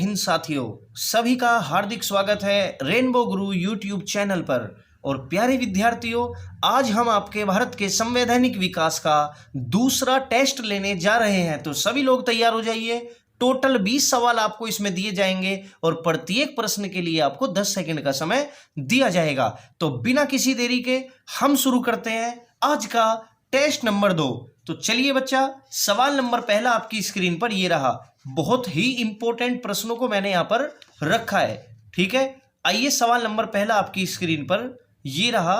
हिंद साथियों, सभी का हार्दिक स्वागत है रेनबो गुरु यूट्यूब चैनल पर। और प्यारे विद्यार्थियों, आज हम आपके भारत के संवैधानिक विकास का दूसरा टेस्ट लेने जा रहे हैं, तो सभी लोग तैयार हो जाइए। टोटल 20 सवाल आपको इसमें दिए जाएंगे और प्रत्येक प्रश्न के लिए आपको 10 सेकंड का समय दिया जाएगा। तो बिना किसी देरी के हम शुरू करते हैं आज का टेस्ट नंबर 2। तो चलिए बच्चा, सवाल नंबर पहला आपकी स्क्रीन पर ये रहा। बहुत ही इंपॉर्टेंट प्रश्नों को मैंने यहां पर रखा है, ठीक है। आइए, सवाल नंबर पहला आपकी स्क्रीन पर ये रहा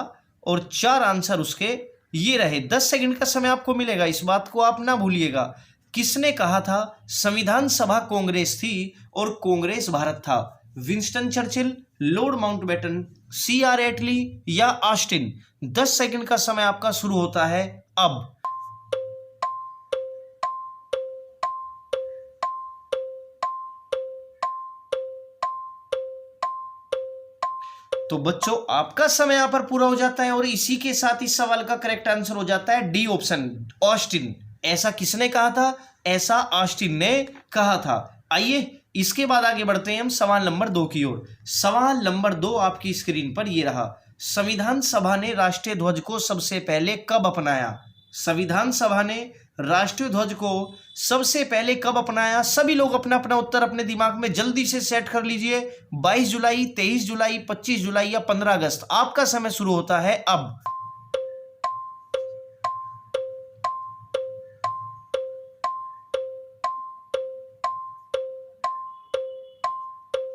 और 4 आंसर उसके ये रहे। 10 सेकंड का समय आपको मिलेगा, इस बात को आप ना भूलिएगा। किसने कहा था संविधान सभा कांग्रेस थी और कांग्रेस भारत था? Winston Churchill, Lord Mountbatten, CR एटली या ऑस्टिन? 10 सेकंड का समय आपका शुरू होता है अब। तो बच्चों, आपका समय यहां पर पूरा हो जाता है और इसी के साथ इस सवाल का करेक्ट आंसर हो जाता है डी ऑप्शन, ऑस्टिन। ऐसा किसने कहा था? ऐसा ऑस्टिन ने कहा था। आइए, इसके बाद आगे बढ़ते हैं हम सवाल नंबर 2 की ओर। सवाल नंबर 2 आपकी स्क्रीन पर ये रहा। संविधान सभा ने राष्ट्रीय ध्वज को सबसे पहले कब अपनाया? संविधान सभा ने राष्ट्रीय ध्वज को सबसे पहले कब अपनाया? सभी लोग अपना अपना उत्तर अपने दिमाग में जल्दी से सेट कर लीजिए। 22 जुलाई, 23 जुलाई, 25 जुलाई या 15 अगस्त? आपका समय शुरू होता है अब।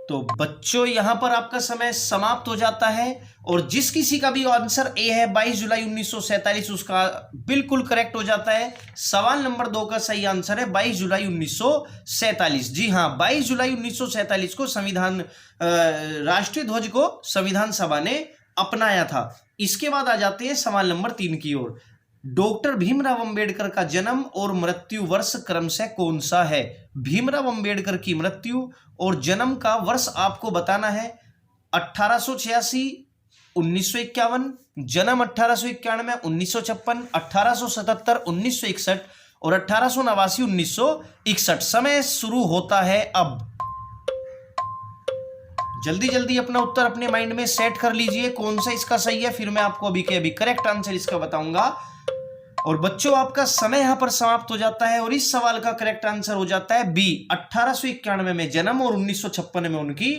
तो बच्चों, यहां पर आपका समय समाप्त हो जाता है और जिस किसी का भी आंसर ए है 22 जुलाई 1947, उसका बिल्कुल करेक्ट हो जाता है। सवाल नंबर 2 का सही आंसर है 22 जुलाई 1947। जी हां, 22 जुलाई 1947 को राष्ट्रीय ध्वज को संविधान सभा ने अपनाया था। इसके बाद आ जाते हैं सवाल नंबर 3 की ओर। डॉक्टर भीमराव अंबेडकर का जन्म और मृत्यु वर्ष क्रमशः कौन सा है? भीमराव अंबेडकर की मृत्यु और जन्म का वर्ष आपको बताना है। 1886, 1951, जन्म 1891, 1956, 1877, 1961 और 1889, 1961। समय शुरू होता है अब। जल्दी जल्दी अपना उत्तर अपने माइंड में सेट कर लीजिए, कौन सा इसका सही है, फिर मैं आपको अभी के अभी करेक्ट आंसर इसका बताऊंगा। और बच्चों, आपका समय यहां पर समाप्त हो जाता है और इस सवाल का करेक्ट आंसर हो जाता है बी। 1891 में जन्म और 1956 में उनकी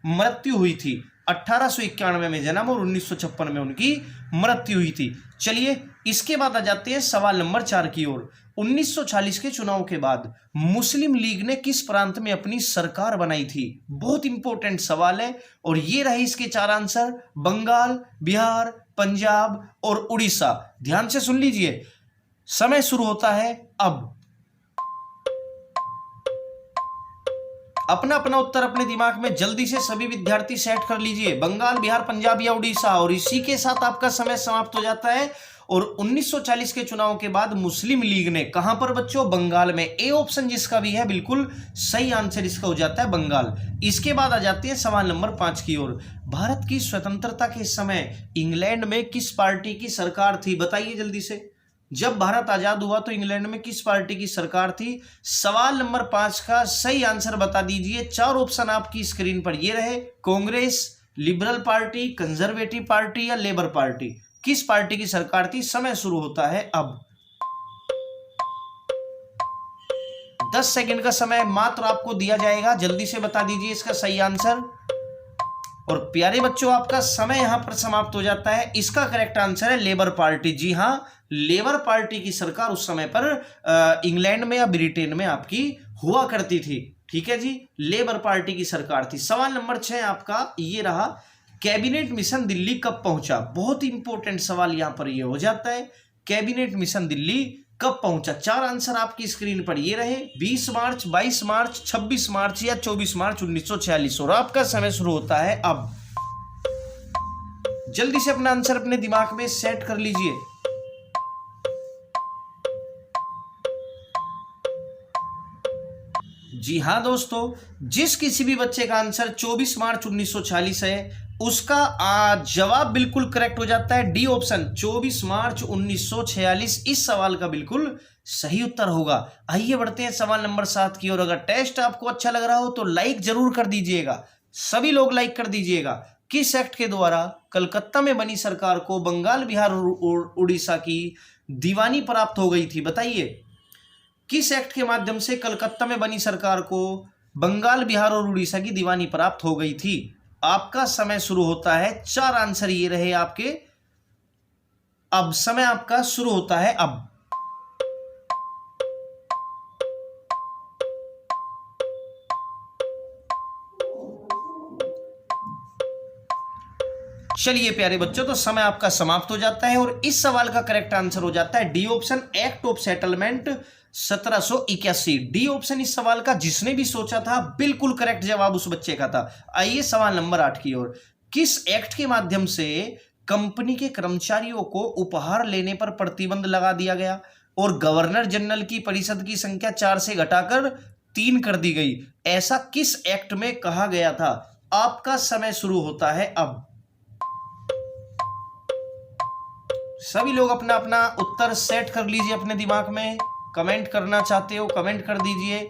मृत्यु हुई थी। 1891 में जन्म और 1956 में उनकी मृत्यु हुई थी। चलिए, इसके बाद आ जाते हैं सवाल नंबर 4 की ओर। 1940 के चुनाव के बाद मुस्लिम लीग ने किस प्रांत में अपनी सरकार बनाई थी? बहुत इंपॉर्टेंट सवाल है और ये रहे इसके 4 आंसर। बंगाल, बिहार, पंजाब और उड़ीसा। ध्यान से सुन लीजिए, समय शुरू होता है अब। अपना अपना उत्तर अपने दिमाग में जल्दी से सभी विद्यार्थी सेट कर लीजिए। बंगाल, बिहार, पंजाब या उड़ीसा? और इसी के साथ आपका समय समाप्त हो जाता है। और 1940 के चुनाव के बाद मुस्लिम लीग ने कहां पर बच्चों? बंगाल में। ए ऑप्शन जिसका भी है बिल्कुल सही आंसर इसका हो जाता है बंगाल। इसके बाद आ जाते हैं सवाल नंबर 5 की ओर। भारत की स्वतंत्रता के समय इंग्लैंड में किस पार्टी की सरकार थी? बताइए जल्दी से। जब भारत आजाद हुआ तो इंग्लैंड में किस पार्टी की सरकार थी? सवाल नंबर 5 का सही आंसर बता दीजिए। 4 ऑप्शन आपकी स्क्रीन पर ये रहे। Congress, liberal party, conservative party या लेबर पार्टी? किस पार्टी की सरकार थी? समय शुरू होता है अब। 10 सेकंड का समय मात्र आपको दिया जाएगा, जल्दी से बता दीजिए इसका सही आंसर। और प्यारे बच्चों, आपका समय यहां पर समाप्त हो जाता है। इसका करेक्ट आंसर है लेबर पार्टी। जी हां, लेबर पार्टी की सरकार उस समय पर इंग्लैंड में या ब्रिटेन में आपकी हुआ करती थी। ठीक है जी, लेबर पार्टी की सरकार थी। सवाल नंबर 6 आपका ये रहा। कैबिनेट मिशन दिल्ली कब पहुंचा? बहुत इंपॉर्टेंट सवाल यहां पर यह हो जाता है। कैबिनेट मिशन दिल्ली कब पहुंचा? 4 आंसर आपकी स्क्रीन पर ये रहे। 20 मार्च, 22 मार्च, 26 मार्च या 24 मार्च 1946। और आपका समय शुरू होता है अब। जल्दी से अपना आंसर अपने दिमाग में सेट कर लीजिए। जी हां दोस्तों, जिस किसी भी बच्चे का आंसर 24 मार्च 1946 है, उसका जवाब बिल्कुल करेक्ट हो जाता है डी ऑप्शन, 24 मार्च 1946। इस सवाल का बिल्कुल सही उत्तर होगा। आइए बढ़ते हैं सवाल नंबर 7 की ओर। अगर टेस्ट आपको अच्छा लग रहा हो तो लाइक जरूर कर दीजिएगा, सभी लोग लाइक कर दीजिएगा। किस एक्ट के द्वारा कलकत्ता में बनी सरकार को बंगाल बिहार और उड़ीसा की दीवानी प्राप्त हो गई थी? बताइए, किस एक्ट के माध्यम से कलकत्ता में बनी सरकार को बंगाल बिहार और उड़ीसा की दीवानी प्राप्त हो गई थी? आपका समय शुरू होता है। 4 आंसर ये रहे आपके। अब समय आपका शुरू होता है अब। चलिए प्यारे बच्चों, तो समय आपका समाप्त हो जाता है और इस सवाल का करेक्ट आंसर हो जाता है D option, act of settlement 1781। D option इस सवाल का जिसने भी सोचा था बिल्कुल करेक्ट जवाब उस बच्चे का था। आइए सवाल नंबर 8 की ओर। किस एक्ट के माध्यम से कंपनी के कर्मचारियों को उपहार लेने पर प्रतिबंध लगा दिया गया और गवर्नर जनरल की परिषद की संख्या 4 से घटाकर 3 कर दी गई? ऐसा किस एक्ट में कहा गया था? आपका समय शुरू होता है अब। सभी लोग अपना अपना उत्तर सेट कर लीजिए अपने दिमाग में। कमेंट करना चाहते हो कमेंट कर दीजिए,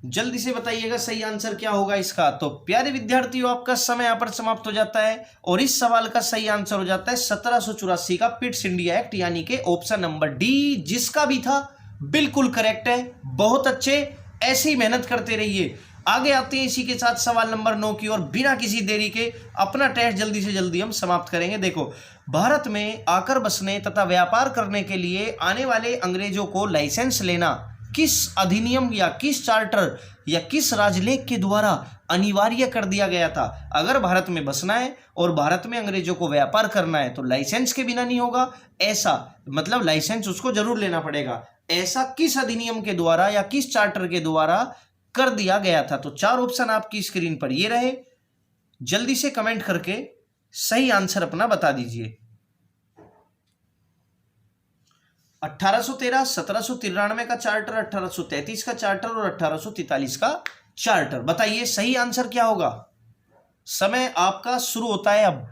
जल्दी से बताइएगा सही आंसर क्या होगा इसका। तो प्यारे विद्यार्थियों, आपका समय यहां पर समाप्त हो जाता है और इस सवाल का सही आंसर हो जाता है 1784 का पिट्स इंडिया एक्ट, यानी कि ऑप्शन नंबर डी, जिसका भी था बिल्कुल करेक्ट है। बहुत अच्छे, ऐसी मेहनत करते रहिए। आगे आते हैं इसी के साथ सवाल नंबर 9 की ओर। बिना किसी देरी के अपना टेस्ट जल्दी से जल्दी हम समाप्त करेंगे। देखो, भारत में आकर बसने तथा व्यापार करने के लिए आने वाले अंग्रेजों को लाइसेंस लेना किस अधिनियम या किस चार्टर या किस राजलेख के द्वारा अनिवार्य कर दिया गया था? अगर भारत में बसना है और भारत में अंग्रेजों को व्यापार करना है तो लाइसेंस के बिना नहीं होगा। ऐसा मतलब लाइसेंस उसको जरूर लेना पड़ेगा। ऐसा किस अधिनियम के द्वारा या किस चार्टर के द्वारा कर दिया गया था? तो 4 ऑप्शन आपकी स्क्रीन पर ये रहे। जल्दी से कमेंट करके सही आंसर अपना बता दीजिए। 1813, 1793 का चार्टर, 1833 का चार्टर और 1843 का चार्टर। बताइए सही आंसर क्या होगा। समय आपका शुरू होता है अब।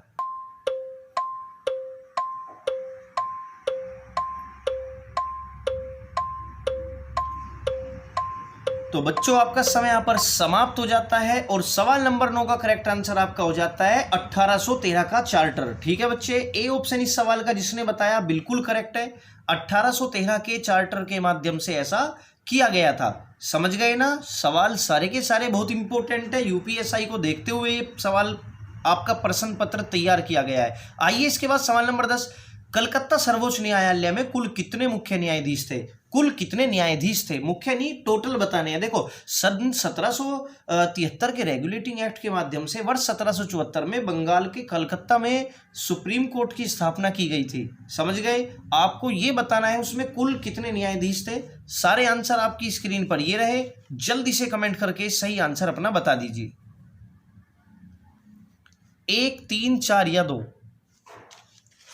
तो बच्चों, आपका समय यहां पर समाप्त हो जाता है और सवाल नंबर 9 का करेक्ट आंसर आपका हो जाता है 1813 का चार्टर। ठीक है बच्चे, ए ऑप्शन इस सवाल का जिसने बताया बिल्कुल करेक्ट है। 1813 के चार्टर के माध्यम से ऐसा किया गया था। समझ गए ना? सवाल सारे के सारे बहुत इंपॉर्टेंट है। यूपीएससी को देखते हुए ये सवाल आपका प्रश्न पत्र तैयार किया गया है। आइए इसके बाद सवाल नंबर 10। कलकत्ता सर्वोच्च न्यायालय में कुल कितने मुख्य न्यायाधीश थे? कुल कितने न्यायाधीश थे? मुख्य नहीं, टोटल बताने हैं। देखो, सन 1773 के रेगुलेटिंग एक्ट के माध्यम से वर्ष 1774 में बंगाल के कलकत्ता में सुप्रीम कोर्ट की स्थापना की गई थी। समझ गए? आपको ये बताना है उसमें कुल कितने न्यायाधीश थे। सारे आंसर आपकी स्क्रीन पर ये रहे। जल्दी से कमेंट करके सही आंसर अपना बता दीजिए। 1, 3, 4 या 2?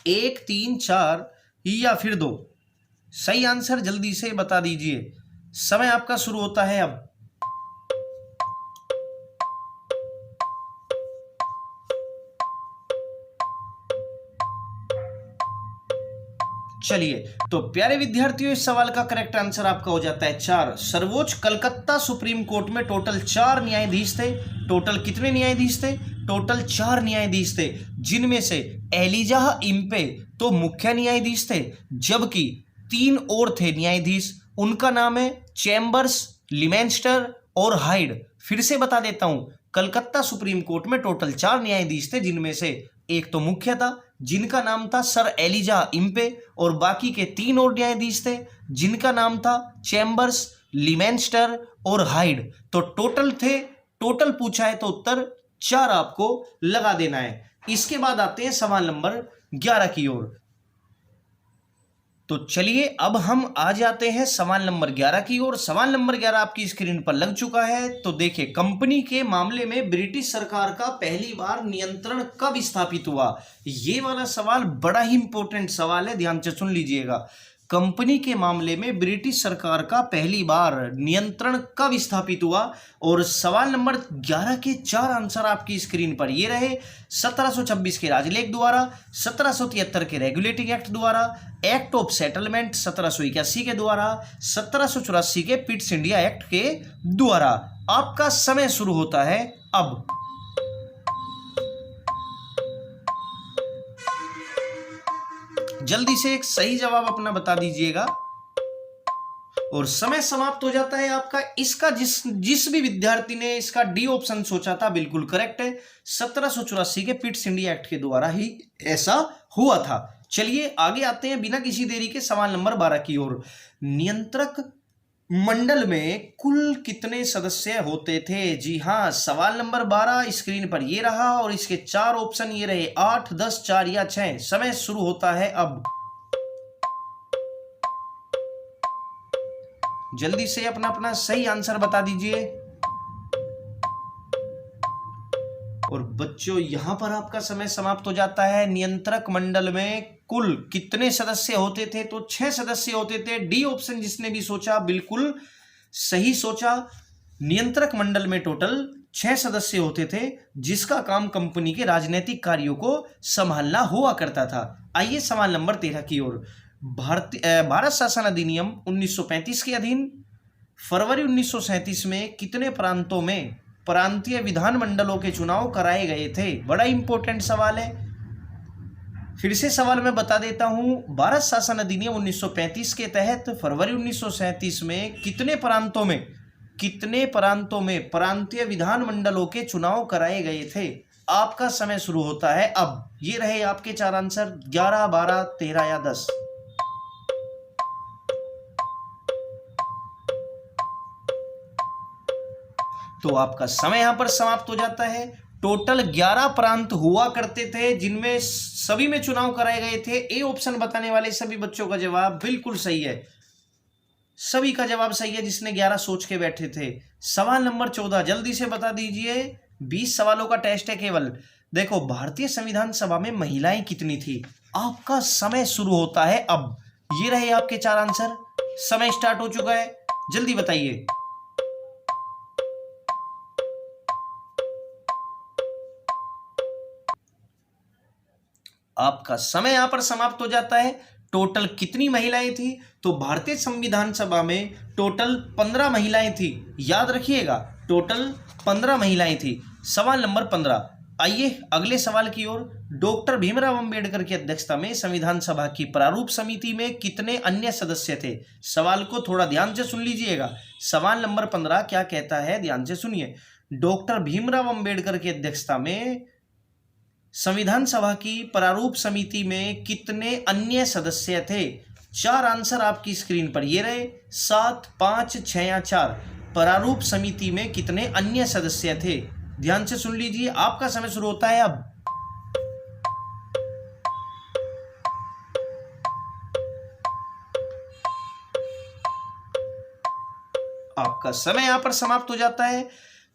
1, 3, 4 या फिर 2? सही आंसर जल्दी से बता दीजिए। समय आपका शुरू होता है अब। चलिए, तो प्यारे विद्यार्थियों, इस सवाल का करेक्ट आंसर आपका हो जाता है 4। सर्वोच्च कलकत्ता सुप्रीम कोर्ट में टोटल 4 न्यायाधीश थे। टोटल कितने न्यायाधीश थे? टोटल 4 न्यायाधीश थे, जिनमें से एलिजाह इम्पे तो मुख्य न्यायाधीश थे, जबकि 3 और थे न्यायाधीश। उनका नाम है चैम्बर्स, लिमेंस्टर और हाइड। फिर से बता देता हूं, कलकत्ता सुप्रीम कोर्ट में टोटल 4 न्यायाधीश थे, जिनमें से एक तो मुख्य था जिनका नाम था सर एलिजा इम्पे, और बाकी के 3 और न्यायाधीश थे जिनका नाम था चैम्बर्स, लिमेंस्टर और हाइड। तो टोटल पूछा है तो उत्तर 4 आपको लगा देना है। इसके बाद आते हैं सवाल नंबर 11 की ओर। तो चलिए, अब हम आ जाते हैं सवाल नंबर 11 की ओर। सवाल नंबर 11 आपकी स्क्रीन पर लग चुका है। तो देखिए, कंपनी के मामले में ब्रिटिश सरकार का पहली बार नियंत्रण कब स्थापित हुआ? ये वाला सवाल बड़ा ही इंपॉर्टेंट सवाल है, ध्यान से सुन लीजिएगा। कंपनी के मामले में ब्रिटिश सरकार का पहली बार नियंत्रण कब स्थापित हुआ? और सवाल नंबर 11 के 4 आंसर आपकी स्क्रीन पर ये रहे। 1726 के राजलेख द्वारा, 1773 के रेगुलेटिंग एक्ट द्वारा, एक्ट ऑफ सेटलमेंट 1781 के द्वारा, 1784 के पिट्स इंडिया एक्ट के द्वारा। आपका समय शुरू होता है अब। जल्दी से एक सही जवाब अपना बता दीजिएगा और समय समाप्त हो जाता है आपका। इसका जिस भी विद्यार्थी ने इसका डी ऑप्शन सोचा था बिल्कुल करेक्ट है। 1784 के पिट्स इंडिया एक्ट के द्वारा ही ऐसा हुआ था। चलिए आगे आते हैं बिना किसी देरी के सवाल नंबर 12 की ओर। नियंत्रक मंडल में कुल कितने सदस्य होते थे? जी हाँ, सवाल नंबर 12 स्क्रीन पर ये रहा और इसके 4 ऑप्शन ये रहे 8, 10, 4 या 6। समय शुरू होता है अब। जल्दी से अपना अपना सही आंसर बता दीजिए। और बच्चों यहां पर आपका समय समाप्त हो जाता है। नियंत्रक मंडल में कुल कितने सदस्य होते थे? तो 6 सदस्य होते थे। डी ऑप्शन जिसने भी सोचा बिल्कुल सही सोचा। नियंत्रक मंडल में टोटल 6 सदस्य होते थे जिसका काम कंपनी के राजनीतिक कार्यों को संभालना हुआ करता था। आइए सवाल नंबर 13 की ओर। भारत शासन अधिनियम 1935 के अधीन फरवरी 1937 में कितने प्रांतों में प्रांतीय विधानमंडलों के चुनाव कराए गए थे? बड़ा इंपॉर्टेंट सवाल है। फिर से सवाल मैं बता देता हूं। भारत शासन अधिनियम 1935 के तहत फरवरी 1937 में कितने प्रांतों में प्रांतीय विधानमंडलों के चुनाव कराए गए थे? आपका समय शुरू होता है अब। ये रहे आपके 4 आंसर 11, 12, 13 या 10। तो आपका समय यहां पर समाप्त हो जाता है। टोटल 11 प्रांत हुआ करते थे जिनमें सभी में चुनाव कराए गए थे। ए ऑप्शन बताने वाले सभी बच्चों का जवाब बिल्कुल सही है। सभी का जवाब सही है जिसने 11 सोच के बैठे थे। सवाल नंबर 14 जल्दी से बता दीजिए। 20 सवालों का टेस्ट है केवल। देखो भारतीय संविधान सभा में महिलाएं कितनी थी? आपका समय शुरू होता है अब। ये रहे आपके 4 आंसर। समय स्टार्ट हो चुका है, जल्दी बताइए। आपका समय यहां पर समाप्त हो जाता है। टोटल कितनी महिलाएं थी? तो भारतीय संविधान सभा में टोटल 15 महिलाएं थी। याद रखिएगा टोटल 15 महिलाएं थी। सवाल नंबर 15। आइए अगले सवाल की ओर। डॉक्टर भीमराव अंबेडकर की अध्यक्षता में संविधान सभा की प्रारूप समिति में कितने अन्य सदस्य थे? सवाल को थोड़ा ध्यान से सुन लीजिएगा। सवाल नंबर 15 क्या कहता है, ध्यान से सुनिए। डॉक्टर भीमराव अंबेडकर की अध्यक्षता में संविधान सभा की प्रारूप समिति में कितने अन्य सदस्य थे? 4 आंसर आपकी स्क्रीन पर ये रहे 7, 5, 6 या 4। प्रारूप समिति में कितने अन्य सदस्य थे? ध्यान से सुन लीजिए। आपका समय शुरू होता है अब। आपका समय यहां पर समाप्त हो जाता है।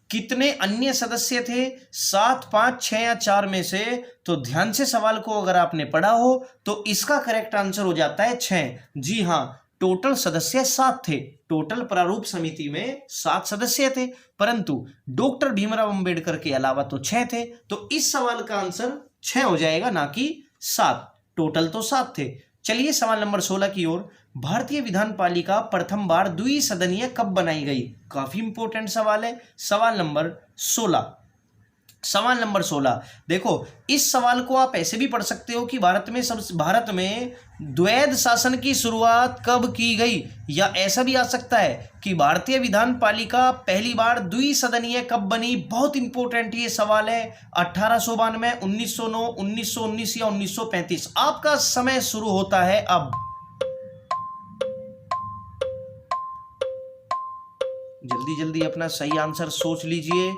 कितने अन्य सदस्य थे? 7, 5, 6 या 4 में से? तो ध्यान से सवाल को अगर आपने पढ़ा हो तो इसका करेक्ट आंसर हो जाता है 6। जी हां, टोटल सदस्य 7 थे। टोटल प्रारूप समिति में 7 सदस्य थे, परंतु डॉक्टर भीमराव अंबेडकर के अलावा तो 6 थे। तो इस सवाल का आंसर 6 हो जाएगा, ना कि 7। टोटल तो 7 थे। चलिए सवाल नंबर 16 की ओर। भारतीय विधान पालिका प्रथम बार द्विसदनीय कब बनाई गई? काफी इंपॉर्टेंट सवाल है। सवाल नंबर 16 देखो, इस सवाल को आप ऐसे भी पढ़ सकते हो कि भारत में द्वैध शासन की शुरुआत कब की गई, या ऐसा भी आ सकता है कि भारतीय विधान पालिका पहली बार द्विसदनीय कब बनी। बहुत इंपॉर्टेंट ये सवाल है। 1892, 1909, 1919 या 1935। आपका समय शुरू होता है अब। जल्दी जल्दी अपना सही आंसर सोच लीजिए।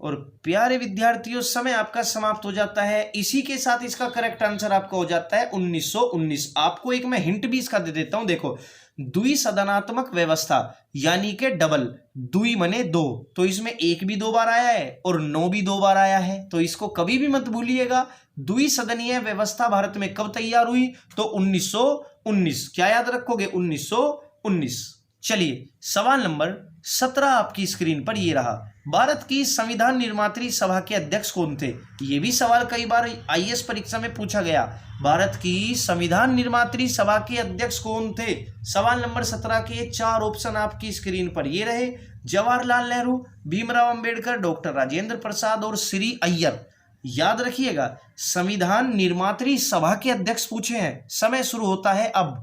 और प्यारे विद्यार्थियों समय आपका समाप्त हो जाता है। इसी के साथ इसका करेक्ट आंसर आपका हो जाता है 1919। आपको एक मैं हिंट भी इसका दे देता हूं। देखो, द्विसदनात्मक व्यवस्था यानी कि डबल, द्वि मने 2, तो इसमें 1 भी 2 बार आया है और 9 भी 2 बार आया है। तो इसको कभी भी मत भूलिएगा द्विसदनीय व्यवस्था भारत में कब तैयार हुई? तो 1919। क्या याद रखोगे? 1919। चलिए सवाल नंबर 17 आपकी स्क्रीन पर ये रहा। भारत की संविधान निर्मात्री सभा के अध्यक्ष कौन थे? ये भी सवाल कई बार आईएएस परीक्षा में पूछा गया। भारत की संविधान निर्मात्री सभा के अध्यक्ष कौन थे? सवाल नंबर 17 के 4 ऑप्शन आपकी स्क्रीन पर ये रहे। जवाहरलाल नेहरू, भीमराव अंबेडकर, डॉक्टर राजेंद्र प्रसाद और श्री अय्यर। याद रखिएगा, संविधान निर्मात्री सभा के अध्यक्ष पूछे हैं। समय शुरू होता है अब।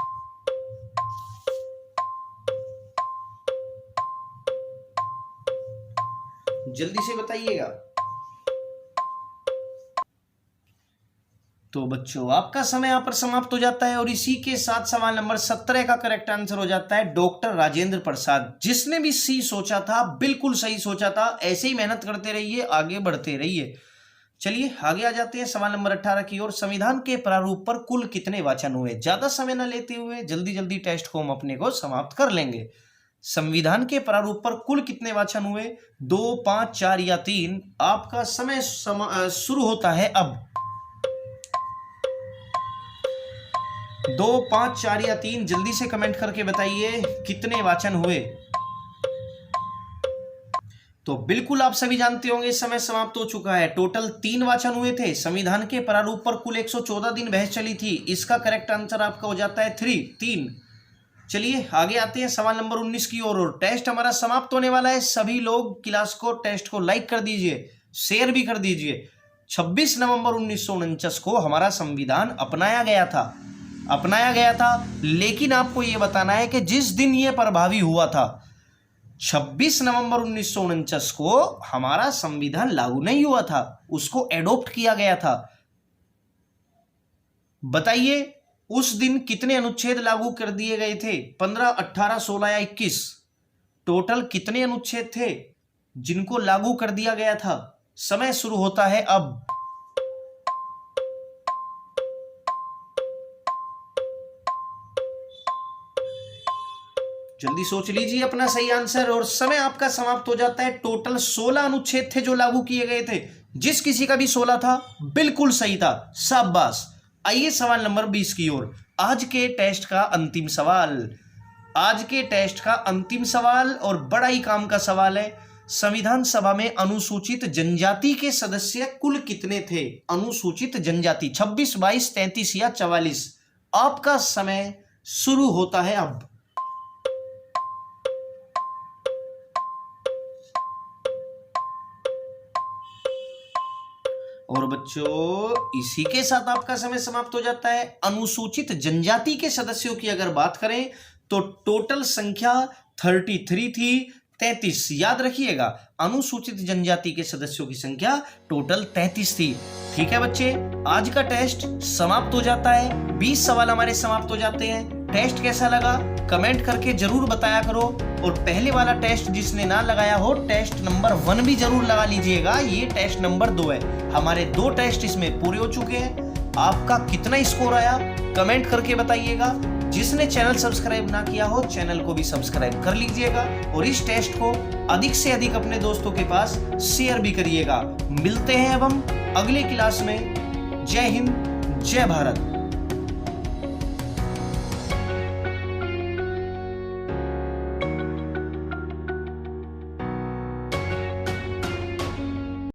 जल्दी से बताइएगा। तो बच्चों आपका समय यहां पर समाप्त हो जाता है और इसी के साथ सवाल नंबर 17 का करेक्ट आंसर हो जाता है डॉक्टर राजेंद्र प्रसाद। जिसने भी सी सोचा था बिल्कुल सही सोचा था। ऐसे ही मेहनत करते रहिए, आगे बढ़ते रहिए। चलिए आगे आ जाते हैं सवाल नंबर 18 की ओर। संविधान के प्रारूप पर कुल कितने वाचन हुए? ज्यादा समय न लेते हुए जल्दी जल्दी टेस्ट को हम अपने को समाप्त कर लेंगे। संविधान के प्रारूप पर कुल कितने वाचन हुए? 2, 5, 4 या 3? आपका समय शुरू होता है अब। 2, 5, 4 या 3? जल्दी से कमेंट करके बताइए कितने वाचन हुए। तो बिल्कुल आप सभी जानते होंगे समय समाप्त हो चुका है। टोटल 3 वाचन हुए थे। संविधान के प्रारूप पर कुल 114 दिन बहस चली थी। इसका करेक्ट आंसर आपका हो जाता है 3। चलिए आगे आते हैं सवाल नंबर 19 की ओर। और टेस्ट हमारा समाप्त होने वाला है। सभी लोग क्लास को टेस्ट को लाइक कर दीजिए, शेयर भी कर दीजिए। 26 नवंबर 1949 को हमारा संविधान अपनाया गया था। लेकिन आपको यह बताना है कि जिस दिन यह प्रभावी हुआ था 26 नवंबर 1949 को हमारा संविधान लागू नहीं हुआ था, उसको एडॉप्ट किया गया था। बताइए उस दिन कितने अनुच्छेद लागू कर दिए गए थे? 15, 18, 16 या 21? टोटल कितने अनुच्छेद थे जिनको लागू कर दिया गया था? समय शुरू होता है अब। जल्दी सोच लीजिए अपना सही आंसर और समय आपका समाप्त हो जाता है। टोटल 16 अनुच्छेद थे जो लागू किए गए थे। जिस किसी का भी 16 था बिल्कुल सही था, शाबाश। आइए सवाल नंबर 20 की ओर। आज के टेस्ट का अंतिम सवाल और बड़ा ही काम का सवाल है। संविधान सभा में अनुसूचित जनजाति के सदस्य कुल कितने थे? अनुसूचित जनजाति 26, 22, 33 या 44? आपका समय शुरू होता है अब। और बच्चों इसी के साथ आपका समय समाप्त हो जाता है। अनुसूचित जनजाति के सदस्यों की अगर बात करें तो टोटल संख्या 33 थी, 33। याद रखिएगा, अनुसूचित जनजाति के सदस्यों की संख्या टोटल 33 थी। ठीक है बच्चे, आज का टेस्ट समाप्त हो जाता है। 20 सवाल हमारे समाप्त हो जाते हैं। टेस्ट कैसा लगा कमेंट करके जरूर बताया करो। और पहले वाला टेस्ट जिसने ना लगाया हो, टेस्ट नंबर 1 भी जरूर लगा लीजिएगा। ये टेस्ट नंबर 2 है। हमारे 2 टेस्ट इसमें पूरे हो चुके हैं। आपका कितना स्कोर आया कमेंट करके बताइएगा। जिसने चैनल सब्सक्राइब ना किया हो चैनल को भी सब्सक्राइब कर लीजिएगा और इस टेस्ट को अधिक से अधिक अपने दोस्तों के पास शेयर भी करिएगा। मिलते हैं अब हम अगले क्लास में। जय हिंद, जय भारत।